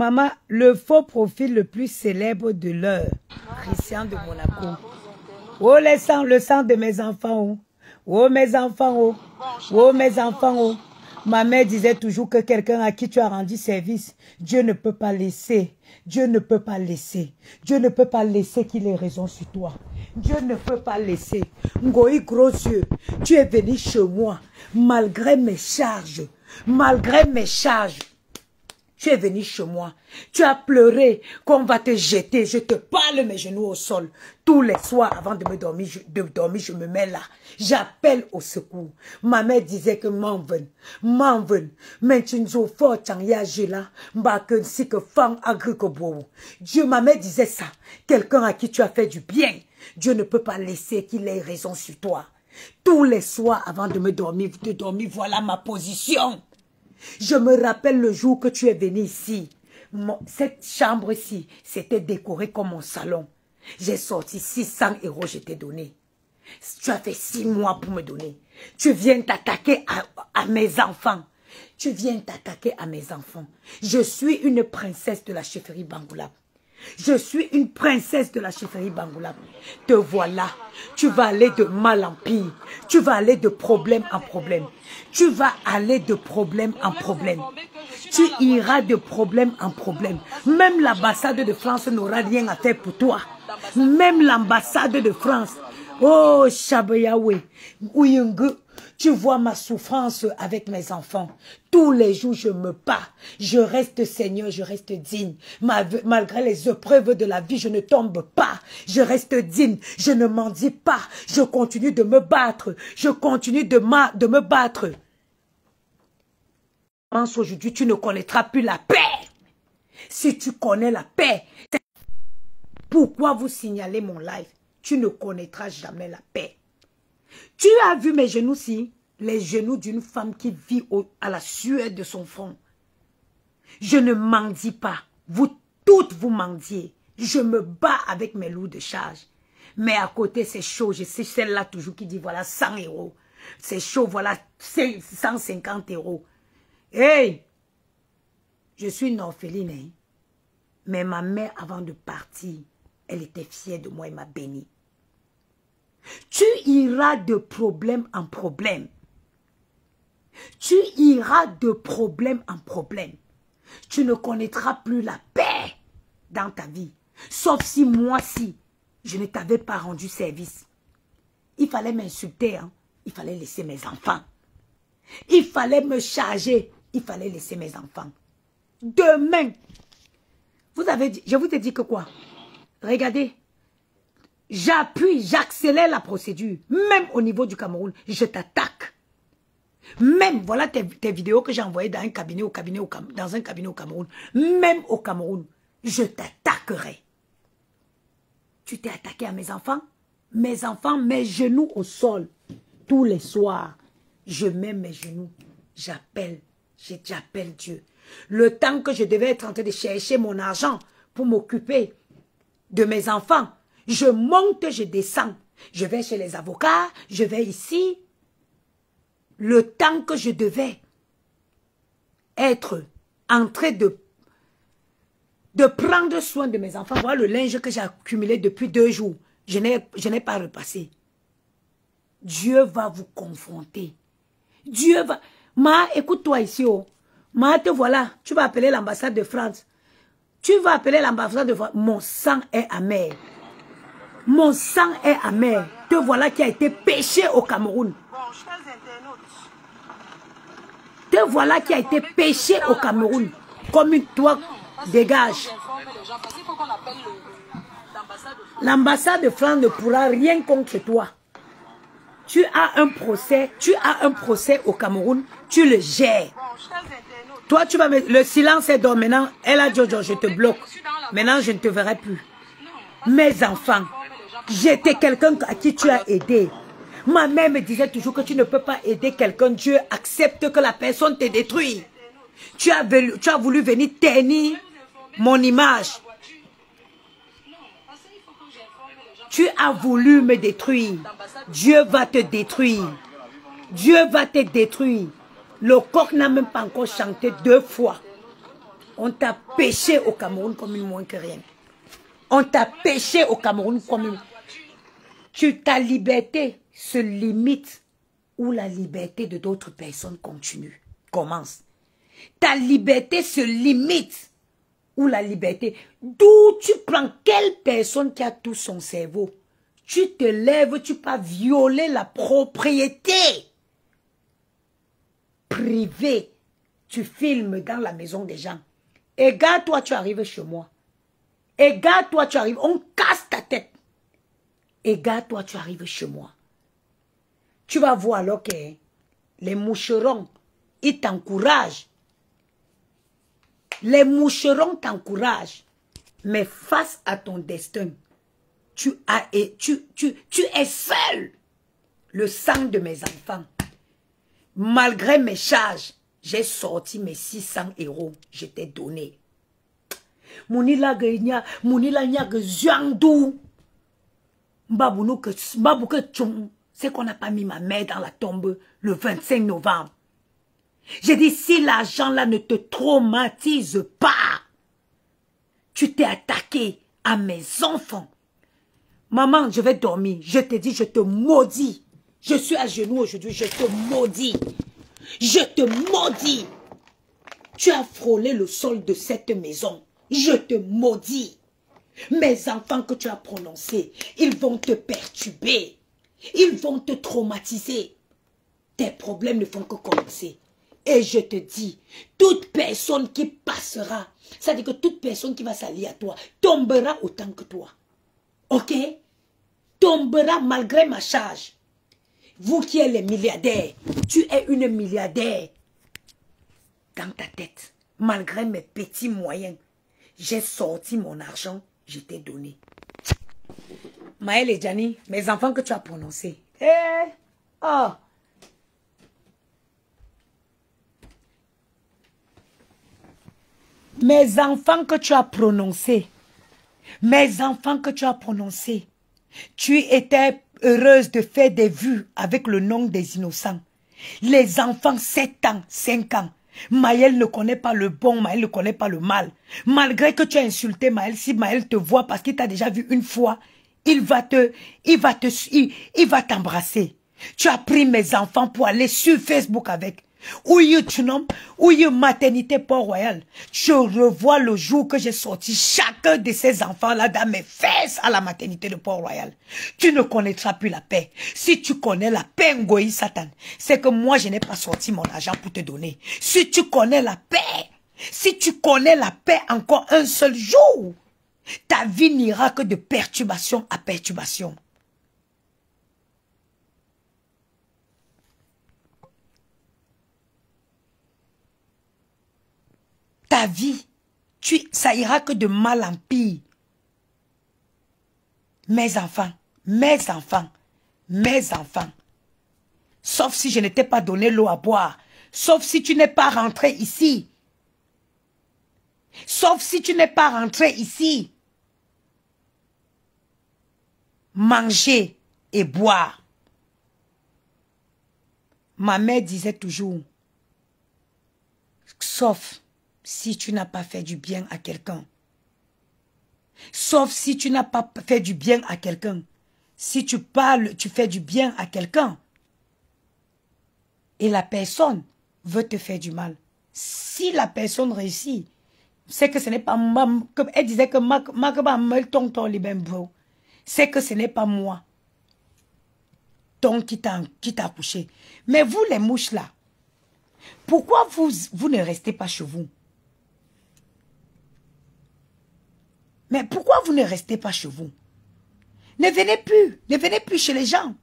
Maman, le faux profil le plus célèbre de l'heure, Christian de Monaco. Oh, le sang de mes enfants, oh. Oh, mes enfants, oh. Oh, mes enfants, oh. Ma mère disait toujours que quelqu'un à qui tu as rendu service, Dieu ne peut pas laisser. Dieu ne peut pas laisser. Dieu ne peut pas laisser qu'il ait raison sur toi. Dieu ne peut pas laisser. Ngoï gros yeux, tu es venu chez moi, malgré mes charges. Malgré mes charges. Tu es venu chez moi. Tu as pleuré qu'on va te jeter. Je te parle mes genoux au sol. Tous les soirs, avant de dormir, je me mets là. J'appelle au secours. Ma mère disait que m'en ven. Mais tu nous fort changya là. M'baken si que fang agri que beau. Dieu, ma mère disait ça. Quelqu'un à qui tu as fait du bien. Dieu ne peut pas laisser qu'il ait raison sur toi. Tous les soirs, avant de dormir, voilà ma position. Je me rappelle le jour que tu es venu ici. Cette chambre-ci, c'était décoré comme mon salon. J'ai sorti 600 €, je t'ai donné. Tu as fait 6 mois pour me donner. Tu viens t'attaquer à mes enfants. Tu viens t'attaquer à mes enfants. Je suis une princesse de la chefferie Bangoulab. Je suis une princesse de la chefferie Bangoulab. Te voilà. Tu vas aller de mal en pire. Tu vas aller de problème en problème. Tu vas aller de problème en problème. Tu iras de problème en problème. Même l'ambassade de France n'aura rien à faire pour toi. Même l'ambassade de France. Oh, Chabayawe. Ouyungu. Tu vois ma souffrance avec mes enfants. Tous les jours, je me bats. Je reste Seigneur, je reste digne. Malgré les épreuves de la vie, je ne tombe pas. Je reste digne. Je ne mendie pas. Je continue de me battre. Je continue de me battre. Aujourd'hui, tu ne connaîtras plus la paix. Si tu connais la paix, pourquoi vous signalez mon live? Tu ne connaîtras jamais la paix. Tu as vu mes genoux-ci, les genoux d'une femme qui vit à la sueur de son front. Je ne mendie pas. Vous toutes vous mendiez. Je me bats avec mes loups de charge. Mais à côté, c'est chaud. Je sais celle-là toujours qui dit voilà 100 €. C'est chaud, voilà 150 €. Hey! Je suis une orpheline, hein? Mais ma mère, avant de partir, elle était fière de moi et m'a bénie. Tu iras de problème en problème. Tu iras de problème en problème. Tu ne connaîtras plus la paix dans ta vie. Sauf si moi-ci, je ne t'avais pas rendu service. Il fallait m'insulter, hein? Il fallait laisser mes enfants. Il fallait me charger. Il fallait laisser mes enfants. Demain, je vous ai dit que quoi? Regardez. J'appuie, j'accélère la procédure. Même au niveau du Cameroun, je t'attaque. Même, voilà tes vidéos que j'ai envoyées dans un cabinet au Cameroun. Même au Cameroun, je t'attaquerai. Tu t'es attaqué à mes enfants? Mes enfants, mes genoux au sol. Tous les soirs, je mets mes genoux. J'appelle Dieu. Le temps que je devais être en train de chercher mon argent pour m'occuper de mes enfants, je monte, je descends. Je vais chez les avocats, je vais ici. Le temps que je devais être en train de prendre soin de mes enfants. Voilà le linge que j'ai accumulé depuis 2 jours. Je n'ai pas repassé. Dieu va vous confronter. Dieu va... Ma, écoute-toi ici. Oh. Ma, te voilà. Tu vas appeler l'ambassade de France. Tu vas appeler l'ambassade de France. Mon sang est amer. Mon sang est amer. Te voilà qui a été péché au Cameroun. Te voilà qui a été péché au Cameroun. Comme une toi, dégage. L'ambassade de France ne pourra rien contre toi. Tu as un procès au Cameroun, tu le gères. Toi, tu vas me... Le silence est d'or. Maintenant, elle a dit, je te bloque. Maintenant, je ne te verrai plus. Mes enfants, j'étais quelqu'un à qui tu as aidé. Ma mère me disait toujours que tu ne peux pas aider quelqu'un. Dieu accepte que la personne te détruise. Tu as voulu venir ternir mon image. Tu as voulu me détruire. Dieu va te détruire. Dieu va te détruire. Le coq n'a même pas encore chanté 2 fois. On t'a pêché au Cameroun comme une moins que rien. On t'a pêché au Cameroun comme une... Ta liberté se limite où la liberté de d'autres personnes continue, commence. Ta liberté se limite où la liberté... D'où tu prends quelle personne qui a tout son cerveau? Tu te lèves, tu peux violer la propriété privée. Tu filmes dans la maison des gens. Et gars, toi, tu arrives chez moi. Et gars, toi, tu arrives, on casse ta tête. Et gars, toi, tu arrives chez moi. Tu vas voir alors que les moucherons, ils t'encouragent. Les moucherons t'encouragent. Mais face à ton destin, tu es seul. Le sang de mes enfants. Malgré mes charges, j'ai sorti mes 600 €. Je t'ai donné. Munila ganya, munila nyaga zangdou. C'est qu'on n'a pas mis ma mère dans la tombe le 25 novembre. J'ai dit, si l'argent là ne te traumatise pas, tu t'es attaqué à mes enfants. Maman, je vais dormir. Je te dis, je te maudis. Je suis à genoux aujourd'hui, je te maudis. Je te maudis. Tu as frôlé le sol de cette maison. Je te maudis. Mes enfants que tu as prononcés, ils vont te perturber. Ils vont te traumatiser. Tes problèmes ne font que commencer. Et je te dis, toute personne qui passera, ça veut dire que toute personne qui va s'allier à toi, tombera autant que toi. Ok? Tombera malgré ma charge. Vous qui êtes les milliardaires, tu es une milliardaire dans ta tête. Malgré mes petits moyens, j'ai sorti mon argent, je t'ai donné. Maël et Gianni, mes enfants que tu as prononcés. Oh. Mes enfants que tu as prononcés. Mes enfants que tu as prononcés. Tu étais heureuse de faire des vues avec le nom des innocents. Les enfants 7 ans, 5 ans. Maël ne connaît pas le bon, Maël ne connaît pas le mal. Malgré que tu as insulté Maël, si Maël te voit parce qu'il t'a déjà vu une fois, il va t'embrasser. Tu as pris mes enfants pour aller sur Facebook avec. Ou maternité Port-Royal. Je revois le jour que j'ai sorti chacun de ces enfants-là dans mes fesses à la maternité de Port-Royal. Tu ne connaîtras plus la paix. Si tu connais la paix, Ngoï Satan, c'est que moi je n'ai pas sorti mon argent pour te donner. Si tu connais la paix, si tu connais la paix encore un seul jour, ta vie n'ira que de perturbation à perturbation. Ta vie, ça ira que de mal en pire. Mes enfants, mes enfants, mes enfants. Sauf si je ne t'ai pas donné l'eau à boire. Sauf si tu n'es pas rentré ici. Sauf si tu n'es pas rentré ici. Manger et boire. Ma mère disait toujours, sauf si tu n'as pas fait du bien à quelqu'un. Sauf si tu n'as pas fait du bien à quelqu'un. Si tu parles, tu fais du bien à quelqu'un. Et la personne veut te faire du mal. Si la personne réussit, c'est que ce n'est pas moi. Comme elle disait que c'est que ce n'est pas moi. Donc qui t'a accouché. Mais vous les mouches là, pourquoi vous ne restez pas chez vous? Mais pourquoi vous ne restez pas chez vous? Ne venez plus chez les gens.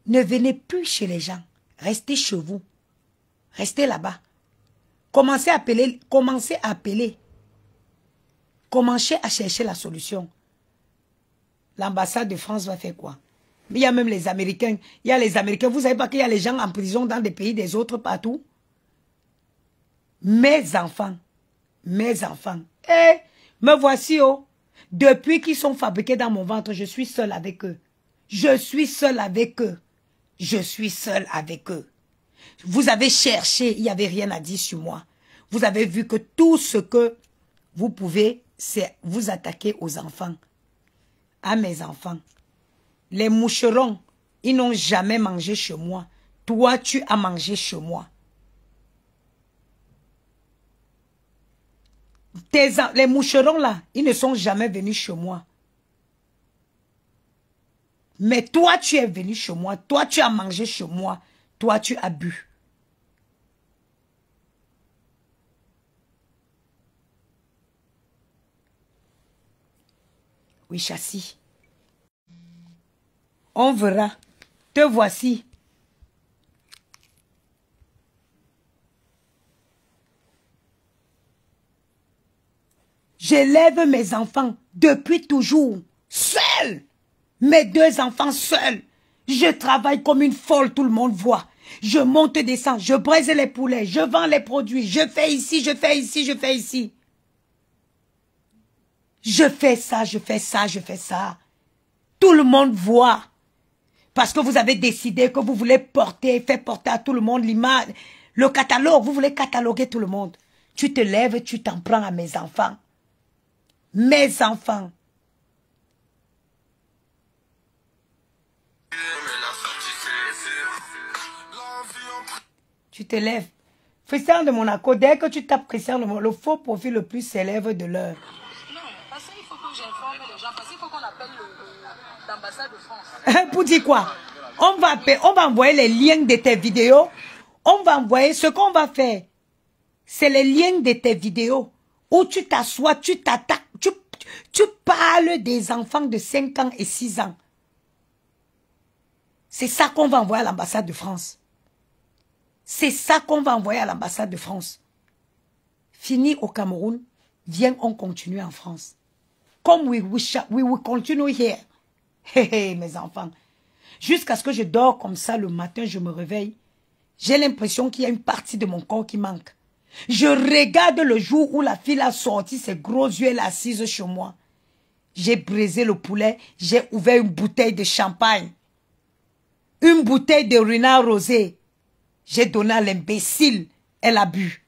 Ne venez plus chez les gens. Restez chez vous. Restez là-bas. Commencez à appeler. Commencez à appeler. Commencez à chercher la solution. L'ambassade de France va faire quoi? Mais il y a même les Américains. Il y a les Américains. Vous savez pas qu'il y a les gens en prison dans des pays des autres partout? Mes enfants. Mes enfants. Me voici, oh. Depuis qu'ils sont fabriqués dans mon ventre, je suis seule avec eux. Je suis seule avec eux. Je suis seule avec eux. Vous avez cherché, il n'y avait rien à dire sur moi. Vous avez vu que tout ce que vous pouvez, c'est vous attaquer aux enfants. À mes enfants. Les moucherons, ils n'ont jamais mangé chez moi. Toi, tu as mangé chez moi. Les moucherons là, ils ne sont jamais venus chez moi. Mais toi, tu es venu chez moi. Toi, tu as mangé chez moi. Toi, tu as bu. Oui, châssis. On verra. Te voici. J'élève mes enfants depuis toujours, seul. Mes 2 enfants seuls. Je travaille comme une folle, tout le monde voit. Je monte et descends, je braise les poulets, je vends les produits, je fais ici, je fais ici, je fais ici. Je fais ça, je fais ça, je fais ça. Tout le monde voit. Parce que vous avez décidé que vous voulez faire porter à tout le monde l'image, le catalogue, vous voulez cataloguer tout le monde. Tu te lèves, tu t'en prends à mes enfants. Mes enfants. Tu te lèves. Christian de Monaco, dès que tu tapes Christian de Monaco, le faux profil le plus célèbre de l'heure. Non, parce qu'il faut que j'informe les gens, parce qu'il faut qu'on appelle l'ambassade de France. Pour dire quoi? On va envoyer les liens de tes vidéos. On va envoyer ce qu'on va faire. C'est les liens de tes vidéos où tu t'assois, tu t'attaques, tu parles des enfants de 5 ans et 6 ans. C'est ça qu'on va envoyer à l'ambassade de France. C'est ça qu'on va envoyer à l'ambassade de France. Fini au Cameroun, viens, on continue en France. Comme we will continue here. Hé, mes enfants. Jusqu'à ce que je dors comme ça le matin, je me réveille. J'ai l'impression qu'il y a une partie de mon corps qui manque. Je regarde le jour où la fille a sorti ses gros yeux, elle est assise chez moi. J'ai brisé le poulet, j'ai ouvert une bouteille de champagne. Une bouteille de renard rosé. J'ai donné à l'imbécile, elle a bu.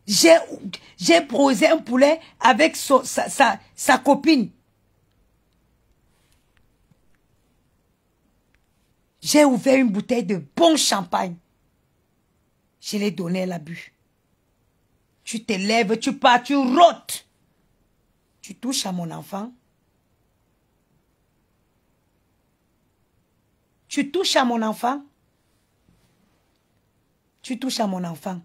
J'ai brosé un poulet avec sa copine. J'ai ouvert une bouteille de bon champagne. Je l'ai donné, elle a bu. Tu te lèves, tu pars, tu rôtes. Tu touches à mon enfant. Tu touches à mon enfant. Tu touches à mon enfant.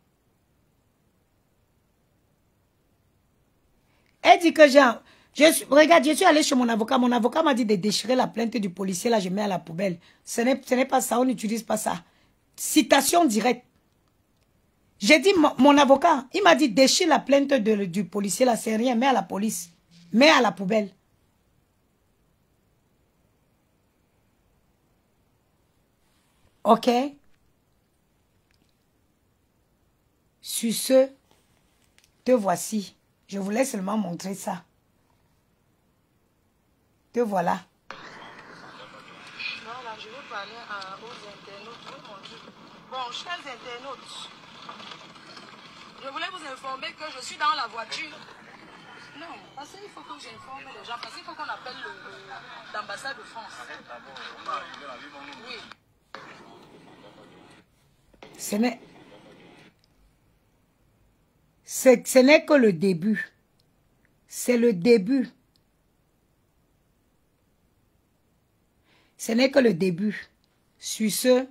Elle dit que regarde, je suis allée chez mon avocat. Mon avocat m'a dit de déchirer la plainte du policier. Là, je mets à la poubelle. Ce n'est pas ça. On n'utilise pas ça. Citation directe. J'ai dit, mon avocat, il m'a dit déchire la plainte du policier. Là, c'est rien. Mets à la police. Mets à la poubelle. Ok? Sur ce, te voici. Je voulais seulement montrer ça. Te voilà. Non, là, je veux parler aux internautes. Bon, chers internautes, je voulais vous informer que je suis dans la voiture. Non, parce qu'il faut que j'informe les gens, parce qu'il faut qu'on appelle l'ambassade de France. Oui. Ce n'est que le début. C'est le début. Ce n'est que le début. Sur ce,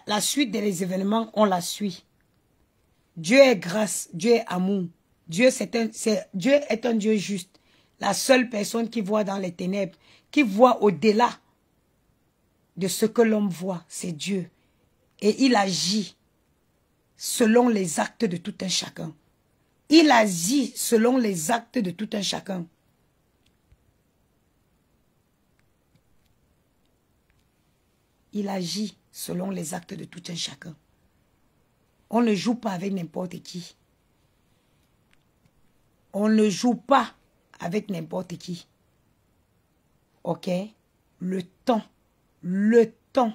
la suite des événements, on la suit. Dieu est grâce, Dieu est amour. Dieu est un Dieu juste. La seule personne qui voit dans les ténèbres, qui voit au-delà de ce que l'homme voit, c'est Dieu. Et il agit selon les actes de tout un chacun. Il agit selon les actes de tout un chacun. Il agit selon les actes de tout un chacun. On ne joue pas avec n'importe qui. On ne joue pas avec n'importe qui. Ok? le temps, le temps,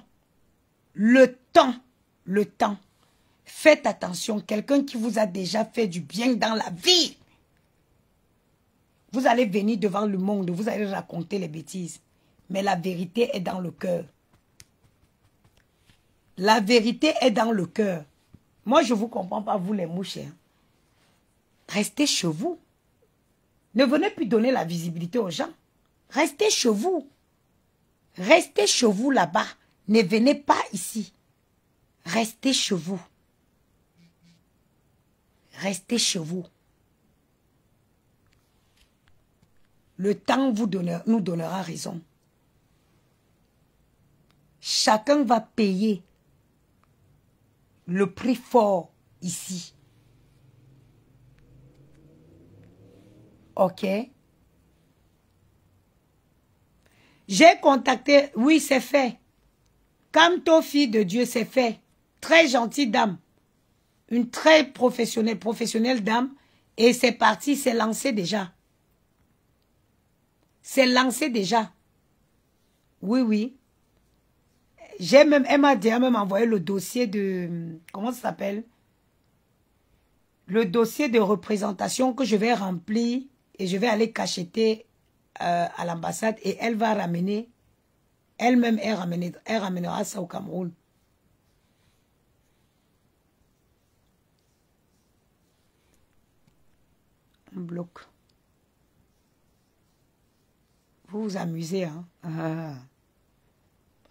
le temps, le temps. Faites attention, quelqu'un qui vous a déjà fait du bien dans la vie. Vous allez venir devant le monde, vous allez raconter les bêtises. Mais la vérité est dans le cœur. La vérité est dans le cœur. Moi, je ne vous comprends pas, vous les mouches. Hein. Restez chez vous. Ne venez plus donner la visibilité aux gens. Restez chez vous. Restez chez vous là-bas. Ne venez pas ici. Restez chez vous. Restez chez vous. Le temps nous donnera raison. Chacun va payer le prix fort ici. Ok? J'ai contacté, oui, c'est fait. Calme-toi, fille de Dieu, c'est fait. Très gentille dame. Une très professionnelle dame. Et c'est parti, c'est lancé déjà. C'est lancé déjà. Oui, oui. Elle m'a déjà même envoyé le dossier de... Comment ça s'appelle? Le dossier de représentation que je vais remplir et je vais aller cacheter à l'ambassade et elle va ramener... Elle-même, elle ramènera ça au Cameroun. Un bloc. Vous vous amusez, hein?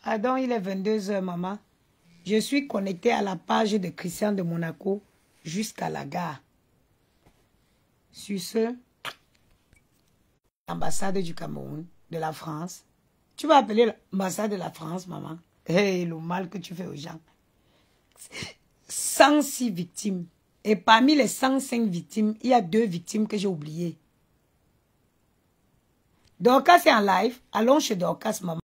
Pardon, il est 22 h, maman. Je suis connectée à la page de Christian de Monaco jusqu'à la gare. Sur ce, l'ambassade du Cameroun, de la France. Tu vas appeler l'ambassade de la France, maman. Hey, le mal que tu fais aux gens. 106 victimes. Et parmi les 105 victimes, il y a 2 victimes que j'ai oubliées. Dorcas est en live. Allons chez Dorcas, maman.